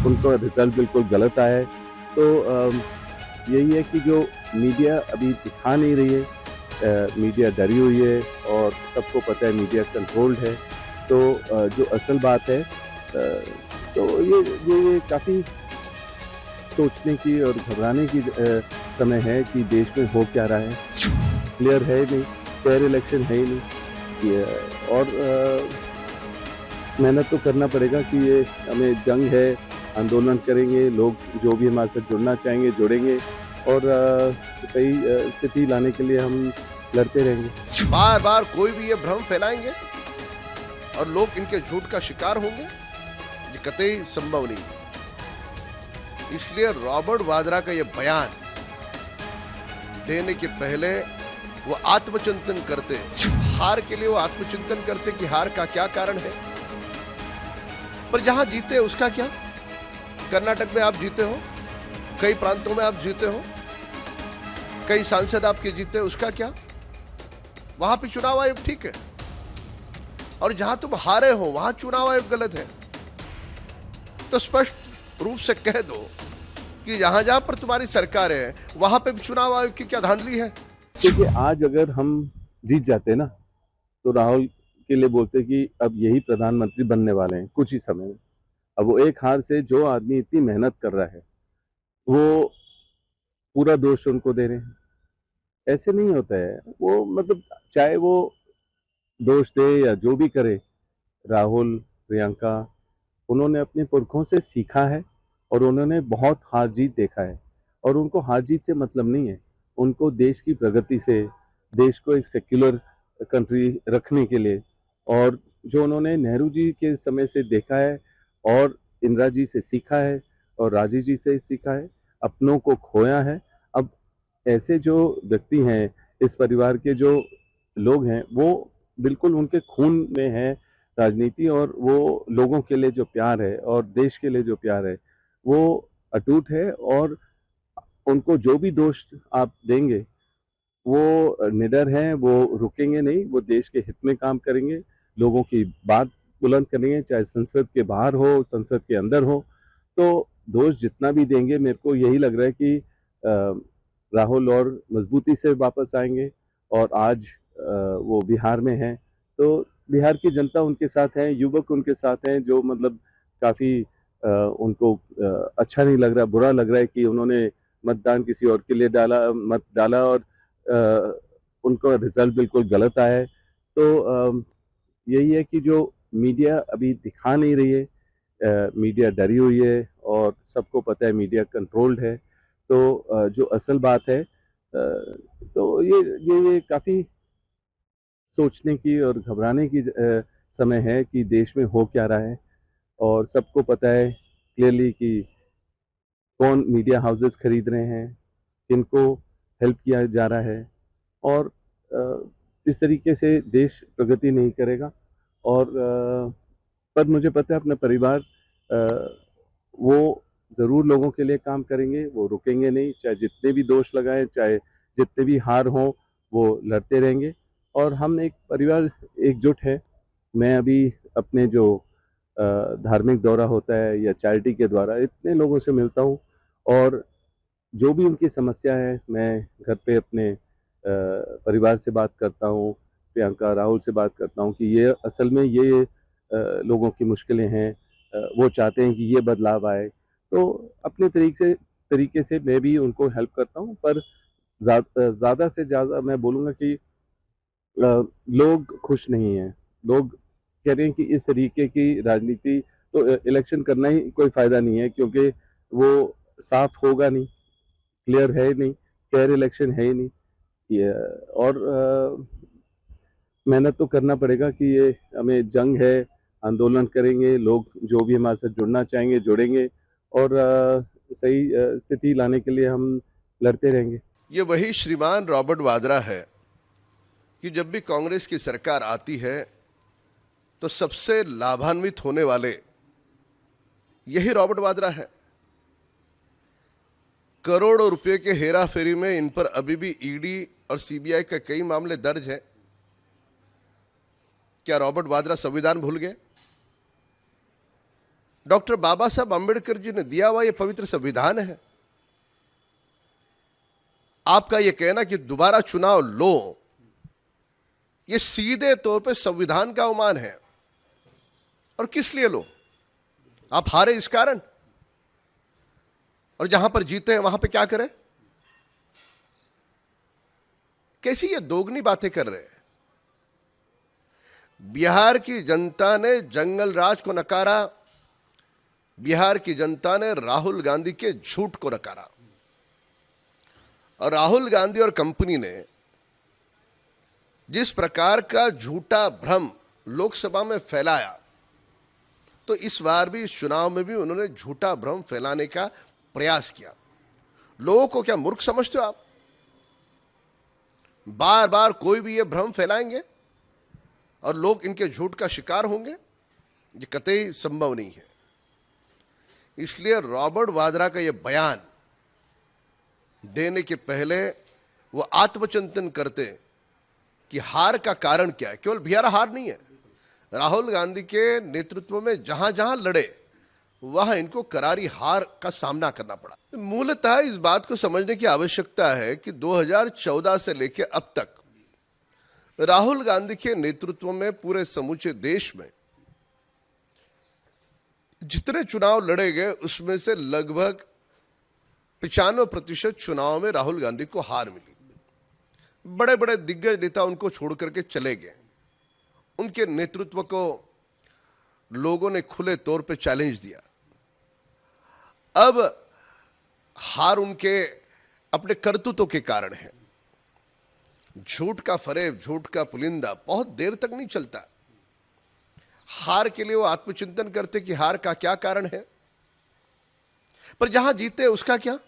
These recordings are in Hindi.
उनका रिजल्ट बिल्कुल गलत आया है। तो यही है कि जो मीडिया अभी दिखा नहीं रही है, मीडिया डरी हुई है और सबको पता है मीडिया कंट्रोल्ड है। तो जो असल बात है, तो ये काफ़ी सोचने की और घबराने की समय है कि देश में हो क्या रहा है। क्लियर है ही नहीं, फेयर इलेक्शन है ही नहीं। और मेहनत तो करना पड़ेगा कि ये हमें जंग है, आंदोलन करेंगे, लोग जो भी हमारे साथ जुड़ना चाहेंगे जुड़ेंगे और सही स्थिति लाने के लिए हम लड़ते रहेंगे। बार बार कोई भी ये भ्रम फैलाएंगे और लोग इनके झूठ का शिकार होंगे, ये कतई संभव नहीं। इसलिए रॉबर्ट वाड्रा का ये बयान देने के पहले वो आत्मचिंतन करते, हार के लिए वो आत्मचिंतन करते कि हार का क्या कारण है। पर जहां जीते उसका क्या? कर्नाटक में आप जीते हो, कई प्रांतों में आप जीते हो, कई सांसद आपके जीते, उसका क्या? वहां पे चुनाव आयोग ठीक है, और जहां तुम हारे हो वहां चुनाव आयोग गलत है। तो स्पष्ट रूप से कह दो कि जहां जहां पर तुम्हारी सरकार है वहां पे चुनाव आयोग की क्या धांधली है। क्योंकि आज अगर हम जीत जाते ना, तो राहुल के लिए बोलते कि अब यही प्रधानमंत्री बनने वाले हैं कुछ ही समय में। अब वो एक हार से जो आदमी इतनी मेहनत कर रहा है, वो पूरा दोष उनको दे रहे हैं। ऐसे नहीं होता है। वो मतलब चाहे वो दोष दे या जो भी करे, राहुल, प्रियंका, उन्होंने अपने पुरखों से सीखा है और उन्होंने बहुत हार जीत देखा है। और उनको हार जीत से मतलब नहीं है, उनको देश की प्रगति से, देश को एक सेक्युलर कंट्री रखने के लिए, और जो उन्होंने नेहरू जी के समय से देखा है और इंदिरा जी से सीखा है और राजीव जी से सीखा है, अपनों को खोया है। अब ऐसे जो व्यक्ति हैं, इस परिवार के जो लोग हैं, वो बिल्कुल उनके खून में है राजनीति, और वो लोगों के लिए जो प्यार है और देश के लिए जो प्यार है, वो अटूट है। और उनको जो भी दोष आप देंगे, वो निडर हैं, वो रुकेंगे नहीं, वो देश के हित में काम करेंगे, लोगों की बात बुलंद करेंगे, चाहे संसद के बाहर हो, संसद के अंदर हो। तो दोष जितना भी देंगे, मेरे को यही लग रहा है कि राहुल और मजबूती से वापस आएंगे। और आज वो बिहार में हैं, तो बिहार की जनता उनके साथ है, युवक उनके साथ हैं, जो मतलब काफ़ी उनको अच्छा नहीं लग रहा, बुरा लग रहा है कि उन्होंने मतदान किसी और के लिए मत डाला और उनका रिजल्ट बिल्कुल गलत आया है। तो यही है कि जो मीडिया अभी दिखा नहीं रही है, मीडिया डरी हुई है और सबको पता है मीडिया कंट्रोल्ड है। तो जो असल बात है, तो ये काफ़ी सोचने की और घबराने की समय है कि देश में हो क्या रहा है। और सबको पता है क्लियरली कि कौन मीडिया हाउसेस खरीद रहे हैं, किनको हेल्प किया जा रहा है, और इस तरीके से देश प्रगति नहीं करेगा। और पर मुझे पता है अपना परिवार, वो ज़रूर लोगों के लिए काम करेंगे, वो रुकेंगे नहीं, चाहे जितने भी दोष लगाएं, चाहे जितने भी हार हों, वो लड़ते रहेंगे। और हम एक परिवार एकजुट है। मैं अभी अपने जो धार्मिक दौरा होता है या चैरिटी के द्वारा इतने लोगों से मिलता हूँ, और जो भी उनकी समस्या है, मैं घर पे अपने परिवार से बात करता हूँ, प्रियंका, राहुल से बात करता हूँ कि ये असल में ये लोगों की मुश्किलें हैं, वो चाहते हैं कि ये बदलाव आए। तो अपने तरीके से मैं भी उनको हेल्प करता हूँ। पर ज़्यादा से ज़्यादा मैं बोलूँगा कि लोग खुश नहीं हैं। लोग कह रहे हैं कि इस तरीके की राजनीति, तो इलेक्शन करना ही कोई फ़ायदा नहीं है, क्योंकि वो साफ होगा नहीं, क्लियर है ही नहीं, फेयर इलेक्शन है ही नहीं। ये और मेहनत तो करना पड़ेगा कि ये हमें जंग है, आंदोलन करेंगे, लोग जो भी हमारे साथ जुड़ना चाहेंगे जुड़ेंगे और सही स्थिति लाने के लिए हम लड़ते रहेंगे। ये वही श्रीमान रॉबर्ट वाड्रा है कि जब भी कांग्रेस की सरकार आती है तो सबसे लाभान्वित होने वाले यही रॉबर्ट वाड्रा है। करोड़ों रुपए के हेरा फेरी में इन पर अभी भी ईडी और सीबीआई के कई मामले दर्ज हैं। क्या रॉबर्ट वाड्रा संविधान भूल गए? डॉक्टर बाबा साहब अंबेडकर जी ने दिया हुआ ये पवित्र संविधान है। आपका ये कहना कि दोबारा चुनाव लो, ये सीधे तौर पे संविधान का अवमान है। और किस लिए लो? आप हारे इस कारण, और जहां पर जीते हैं वहां पे क्या करें? कैसी ये दोगुनी बातें कर रहे हैं? बिहार की जनता ने जंगल राज को नकारा, बिहार की जनता ने राहुल गांधी के झूठ को नकारा, और राहुल गांधी और कंपनी ने जिस प्रकार का झूठा भ्रम लोकसभा में फैलाया, तो इस बार भी इस चुनाव में भी उन्होंने झूठा भ्रम फैलाने का प्रयास किया। लोगों को क्या मूर्ख समझते हो आप? बार बार कोई भी ये भ्रम फैलाएंगे और लोग इनके झूठ का शिकार होंगे? ये कतई संभव नहीं है। इसलिए रॉबर्ट वाड्रा का ये बयान देने के पहले वो आत्मचिंतन करते कि हार का कारण क्या है। केवल बिहार हार नहीं है, राहुल गांधी के नेतृत्व में जहां जहां लड़े वहां इनको करारी हार का सामना करना पड़ा। मूलतः इस बात को समझने की आवश्यकता है कि 2014 से लेकर अब तक राहुल गांधी के नेतृत्व में पूरे समूचे देश में जितने चुनाव लड़े गए उसमें से लगभग 95% चुनाव में राहुल गांधी को हार मिली। बड़े बड़े दिग्गज नेता उनको छोड़ करके चले गए। उनके नेतृत्व को लोगों ने खुले तौर पे चैलेंज दिया। अब हार उनके अपने करतूतों के कारण है। झूठ का फरेब, झूठ का पुलिंदा बहुत देर तक नहीं चलता। हार के लिए वो आत्मचिंतन करते कि हार का क्या कारण है, पर जहां जीते उसका क्या?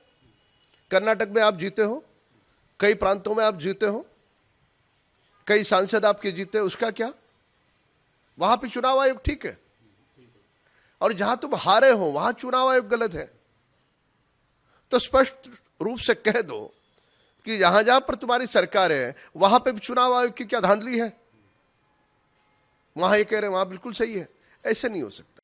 कर्नाटक में आप जीते हो, कई प्रांतों में आप जीते हो, कई सांसद आपके जीते, उसका क्या? वहां पे चुनाव आयोग ठीक है, और जहां तुम हारे हो वहां चुनाव आयोग गलत है। तो स्पष्ट रूप से कह दो कि जहां जहां पर तुम्हारी सरकार है वहां पे भी चुनाव आयोग की क्या धांधली है? वहां ये कह रहे हैं वहां बिल्कुल सही है। ऐसे नहीं हो सकता।